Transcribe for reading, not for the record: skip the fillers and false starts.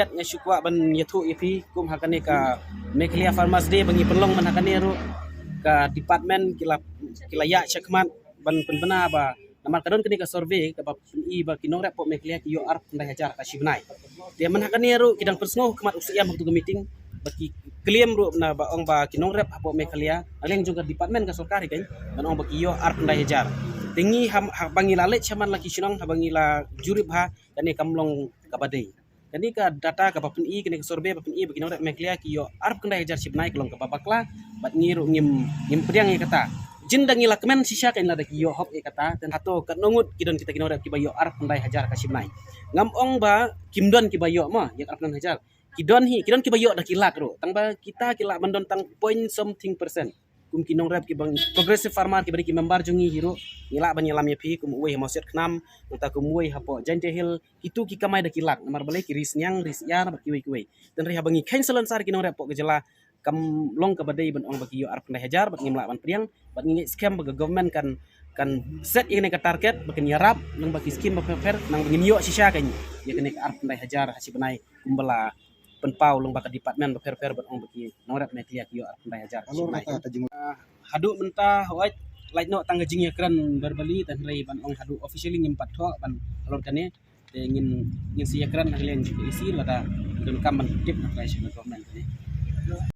rakyat nya syukwa ban yathu ipi kum hakane ka Meklia Farmers Day bangi penlong man hakane ru ka department kila ya cekmat ban penbena ba namar kadon kini ka survey ka ba i ba kinong rep po Meklia ki yo arp ndai hajar ka sibnai dia man hakane ru kidang persngo kemat usia waktu meeting baki klaim ru na ba ong ba kinong rep po Meklia aleng juga department ka sarkari kan ban ong ba ki yo arp ndai hajar tingi bangi lalet chaman laki sinong bangi la jurip ha kani kamlong kabadai kani ka data ka papun i kani ka survey papun i bagino rek Meklia ki yo arp kendai hajar sibnai kelong ka babakla bat ngiru ngim pedang e kata jinda ngila kemen sisya kain la ki yo hop e kata dan hato kat nongut kidon kita kino rek ki bayo arp kendai hajar ka sibnai ngam ong ba kimdon ki bayo ma yang arp kendai hajar kidon ki bayo da kilak ro tang ba kita kilak bandon tang point something percent kum kinong rap ki bang progressive farmer ki bari ki member jungi hiro ngila banyelam ya pi kum uwe moset knam uta kum uwe hapo jante hil itu ki kamai da kilak namar balai ki risnyang risyar ki we dan reha bangi cancelan sar kinong rap po gejala kam long ka badai ban ong bagi yo arp ndai hajar bat ngimla ban priang bat ngi scam baga government kan set ini ka target bakin yarap nang bagi skim ba fair nang ngim yo sisya kan ya kene arp ndai hajar hasibenai kumbala penpau long baka department fair bat ong bagi norap Meklia ki yo arp ndai hajar hadu mentah white light no tangga jing ya kran berbali dan rei ban ong hadu officially ngim patho ban alor kane ngin si kran nang leng isi lada dun kam ban tip na government ne